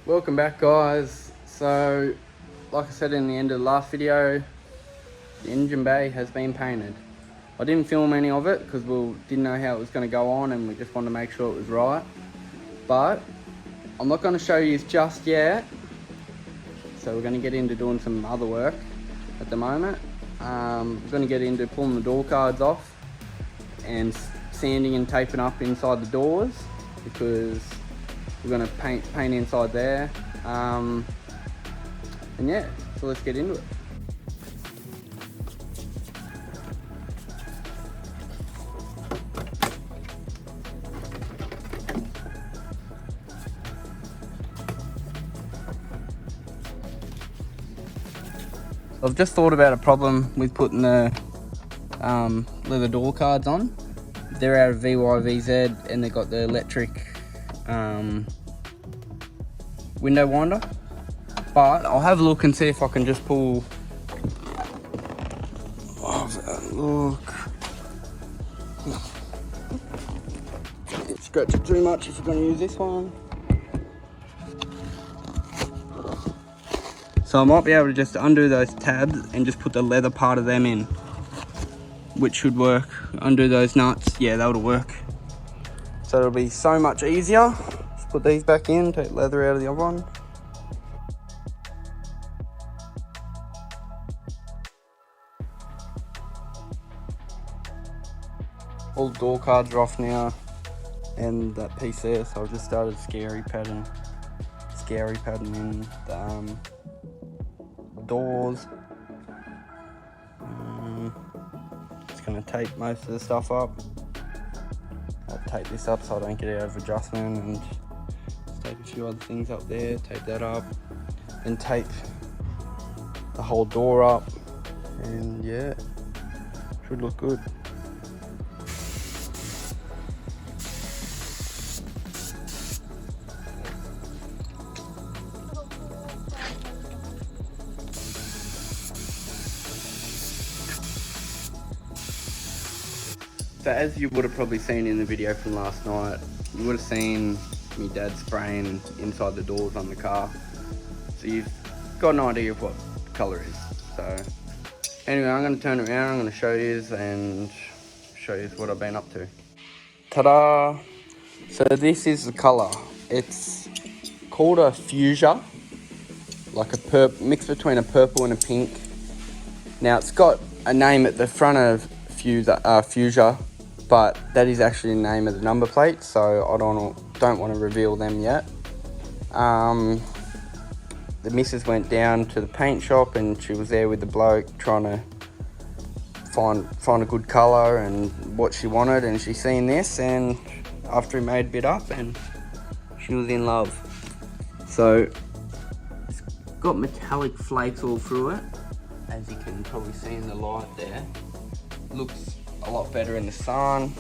Welcome back, guys. So like I said in the end of the last video, the engine bay has been painted. I didn't film any of it because we didn't know how it was going to go on and we just wanted to make sure it was right. But I'm not going to show you just yet. So we're going to get into doing some other work at the moment. We're going to get into pulling the door cards off and sanding and taping up inside the doors because we're going to paint inside there. And yeah, so let's get into it. I've just thought about a problem with putting the leather door cards on. They're out of VYVZ and they've got the electric window winder. But I'll have a look and see if I can just pull... look. Scratch it too much if you're going to use this one. So I might be able to just undo those tabs and just put the leather part of them in, which should work. Undo those nuts, yeah, that'll work. So it'll be so much easier. Just put these back in, take leather out of the other one. All the door cards are off now, and that piece there, so I've just started scary padding in the doors. Just gonna tape most of the stuff up. I'll tape this up so I don't get out of adjustment, and just tape a few other things up there, tape that up, and tape the whole door up, and yeah, should look good. So as you would have probably seen in the video from last night, you would have seen my dad spraying inside the doors on the car. So you've got an idea of what the colour is. So anyway, I'm going to turn it around, I'm going to show you and show you what I've been up to. Ta-da! So this is the colour. It's called a fuchsia, like a mix between a purple and a pink. Now it's got a name at the front of fuchsia, but that is actually the name of the number plate, so I don't want to reveal them yet. The missus went down to the paint shop and she was there with the bloke trying to find a good colour and what she wanted, and she seen this, and after he made a bit up, and she was in love. So it's got metallic flakes all through it, as you can probably see in the light there. Looks a lot better in the sun.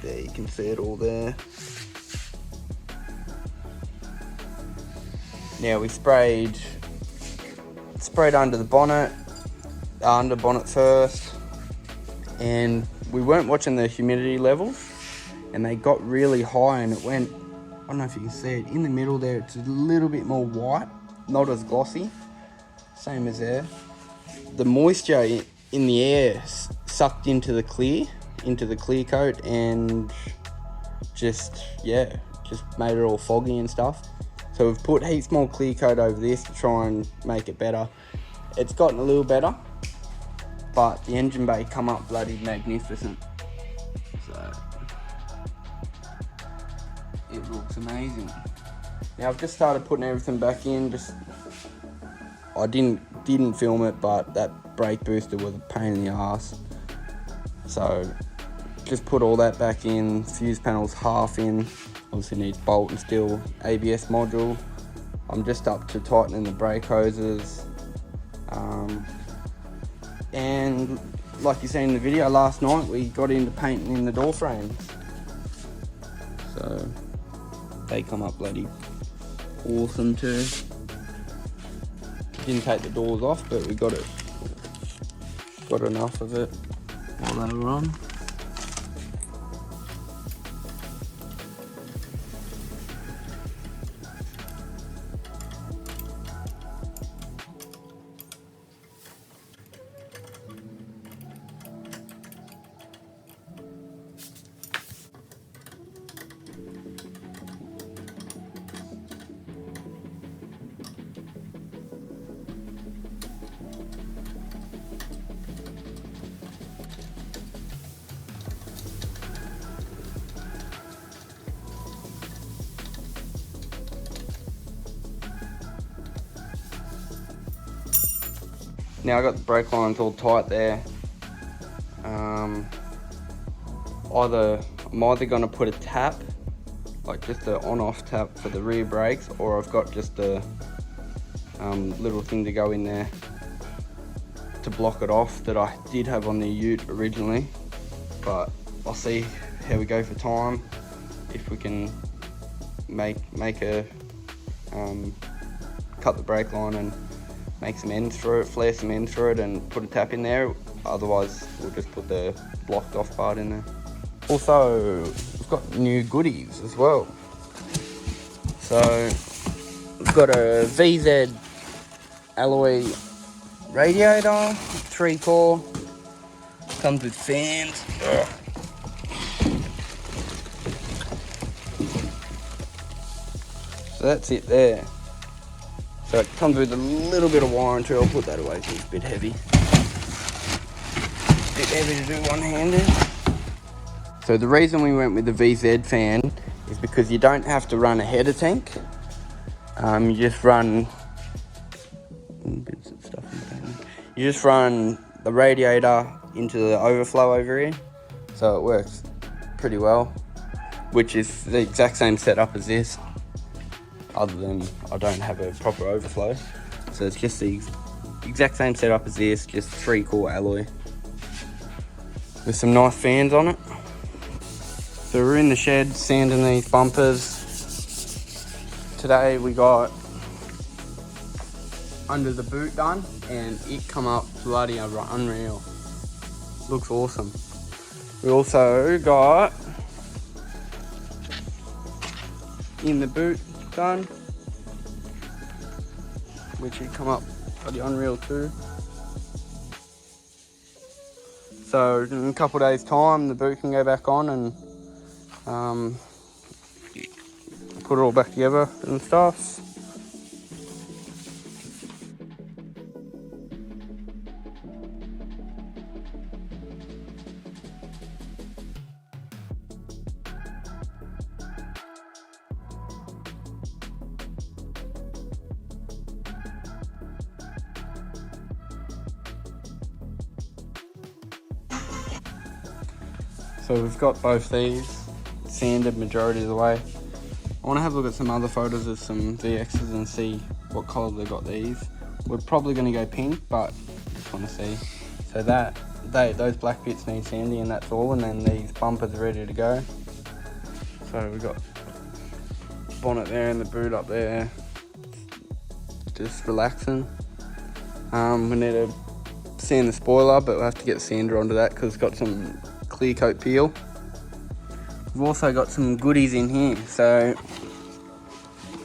There, you can see it all there. Now we sprayed under the bonnet, under bonnet first, and we weren't watching the humidity levels, and they got really high, and it went, I don't know if you can see it, in the middle there, it's a little bit more white, not as glossy, same as there. The moisture in the air sucked into the clear coat, and just made it all foggy and stuff. So we've put heaps more clear coat over this to try and make it better. It's gotten a little better, but the engine bay come up bloody magnificent. So it looks amazing. Now I've just started putting everything back in. I didn't film it, but that brake booster was a pain in the ass. So just put all that back in, fuse panels half in, obviously needs bolt and steel ABS module. I'm just up to tightening the brake hoses. And like you seen in the video last night, we got into painting in the door frames. So they come up bloody awesome too. Didn't take the doors off, but we got enough of it while they were on. Now I got the brake lines all tight there. I'm either gonna put a tap, like just an on-off tap for the rear brakes, or I've got just a little thing to go in there to block it off that I did have on the ute originally. But I'll see how we go for time, if we can make a cut the brake line and make some ends through it, flare some ends through it and put a tap in there. Otherwise we'll just put the blocked off part in there. Also, we've got new goodies as well. So we've got a VZ alloy radiator, 3-core, comes with fans. So that's it there. So it comes with a little bit of warranty. I'll put that away because it's a bit heavy. Bit heavy to do one-handed. So the reason we went with the VZ fan is because you don't have to run a header tank. You just run bits of stuff in the tank. You just run the radiator into the overflow over here. So it works pretty well, which is the exact same setup as this, other than I don't have a proper overflow. So it's just the exact same setup as this, just 3-core alloy with some nice fans on it. So we're in the shed sanding these bumpers. Today we got under the boot done and it come up bloody unreal. Looks awesome. We also got in the boot done, which it come up bloody unreal too. So in a couple of days time the boot can go back on and put it all back together and stuff. So we've got both these sanded majority of the way. I want to have a look at some other photos of some VXs and see what colour they got these. We're probably going to go pink, but just want to see. So those black bits need sanding and that's all, and then these bumpers are ready to go. So we've got bonnet there and the boot up there, just relaxing. We need to sand the spoiler, but we'll have to get the sander onto that because it's got some clear coat peel. We've also got some goodies in here. So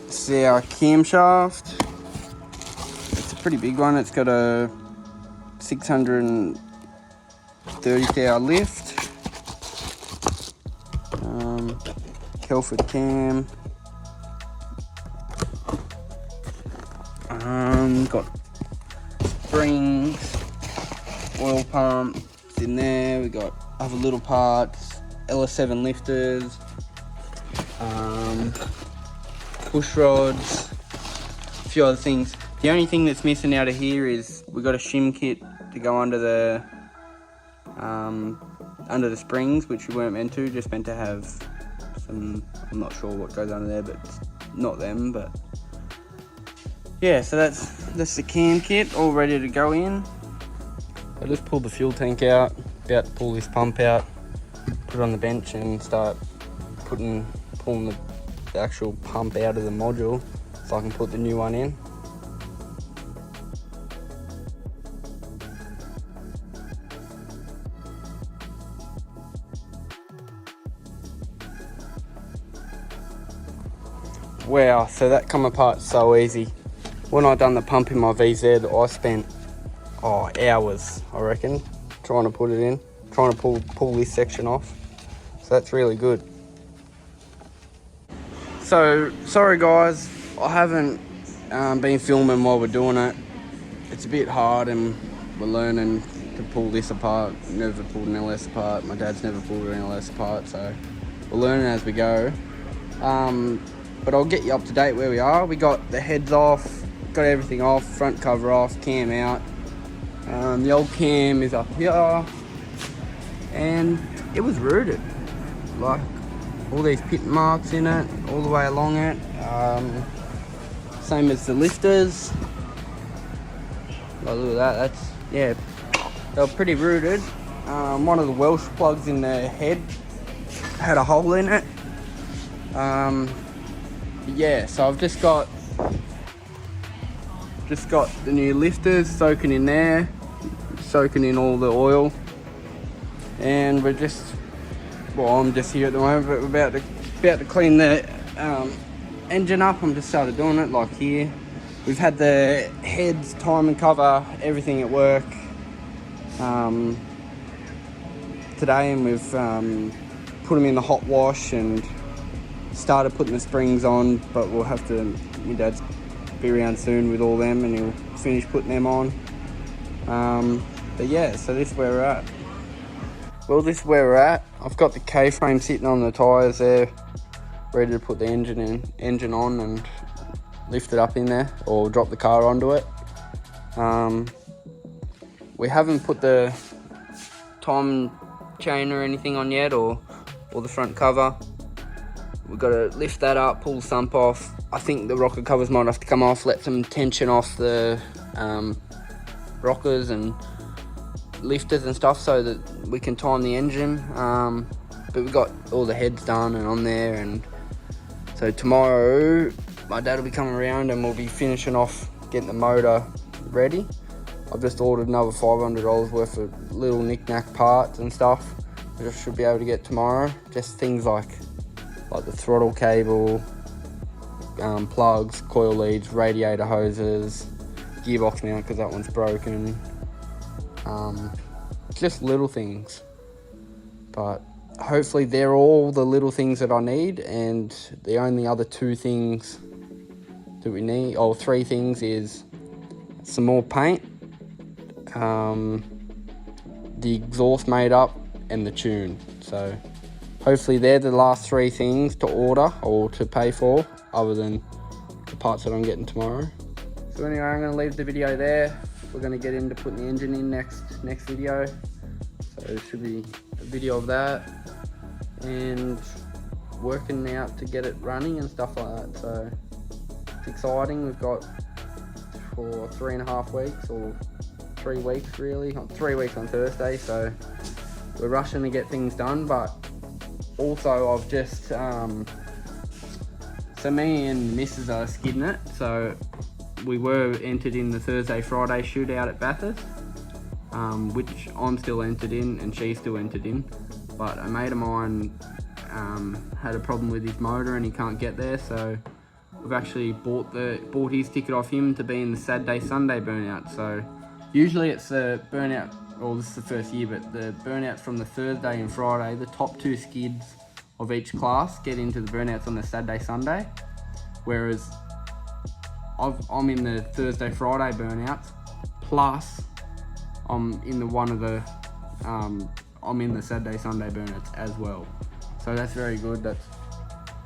this is our camshaft. It's a pretty big one. It's got a 630 hour lift. Kelford cam. Got springs, oil pump in there. We got other little parts, LS1 lifters, push rods, a few other things. The only thing that's missing out of here is we got a shim kit to go under the springs, which we weren't meant to. Just meant to have some. I'm not sure what goes under there, but it's not them. But yeah, so that's the cam kit all ready to go in. I just pulled the fuel tank out, about to pull this pump out, put it on the bench and start pulling the actual pump out of the module so I can put the new one in. Wow, so that come apart so easy. When I done the pump in my VZ, I spent hours, I reckon, trying to put it in, trying to pull this section off. So that's really good. So sorry guys, I haven't been filming while we're doing it. It's a bit hard and we're learning to pull this apart. Never pulled an LS apart. My dad's never pulled an LS apart, so we're learning as we go. But I'll get you up to date where we are. We got the heads off, got everything off, front cover off, cam out. The old cam is up here, and it was rooted. Like all these pit marks in it, all the way along it. Same as the lifters. Like, look at that. That's, yeah, they were pretty rooted. One of the Welsh plugs in the head had a hole in it. Yeah, so I've just got the new lifters soaking in there, soaking in all the oil, and I'm just here at the moment, but we're about to clean the engine up. I'm just started doing it, like here. We've had the heads, time and cover, everything at work today, and we've put them in the hot wash and started putting the springs on, but we'll have to, my dad's be around soon with all them and he'll finish putting them on. But yeah, so this is where we're at. Well, this is where we're at. I've got the K-frame sitting on the tyres there, ready to put the engine on and lift it up in there or drop the car onto it. We haven't put the time chain or anything on yet, or the front cover. We've got to lift that up, pull the sump off. I think the rocker covers might have to come off, let some tension off the rockers and lifters and stuff so that we can time the engine. But we've got all the heads done and on there, and so tomorrow my dad will be coming around and we'll be finishing off getting the motor ready. I've just ordered another $500 worth of little knick-knack parts and stuff, which I should be able to get tomorrow. Just things like the throttle cable, plugs, coil leads, radiator hoses, gearbox mount because that one's broken. Just little things, but hopefully they're all the little things that I need, and the only other two things that we need, or three things, is some more paint, the exhaust made up, and the tune. So hopefully they're the last three things to order or to pay for, other than the parts that I'm getting tomorrow. So anyway, I'm going to leave the video there. We're going to get into putting the engine in next video. So it should be a video of that and working out to get it running and stuff like that. So it's exciting. We've got for 3.5 weeks, or 3 weeks really, 3 weeks on Thursday. So we're rushing to get things done, but also I've just, so me and the missus are skidding it. So we were entered in the Thursday-Friday shootout at Bathurst, which I'm still entered in and she's still entered in. But a mate of mine had a problem with his motor and he can't get there, so we've actually bought his ticket off him to be in the Saturday-Sunday burnout. So usually it's the burnout, or this is the first year, but the burnouts from the Thursday and Friday, the top 2 skids of each class get into the burnouts on the Saturday-Sunday, whereas I'm in the Thursday-Friday burnouts, plus I'm in I'm in the Saturday-Sunday burnouts as well. So that's very good.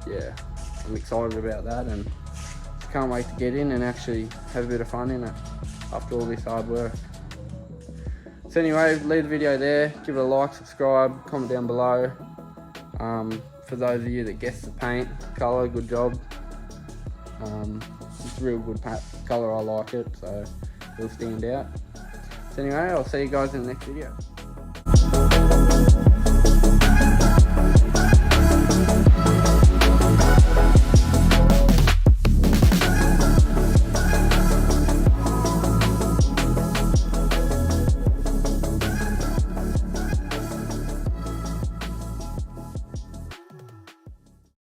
Yeah, I'm excited about that and can't wait to get in and actually have a bit of fun in it after all this hard work. So anyway, leave the video there, give it a like, subscribe, comment down below. For those of you that guessed the paint colour, good job. It's a real good colour, I like it, so it'll stand out. So anyway, I'll see you guys in the next video.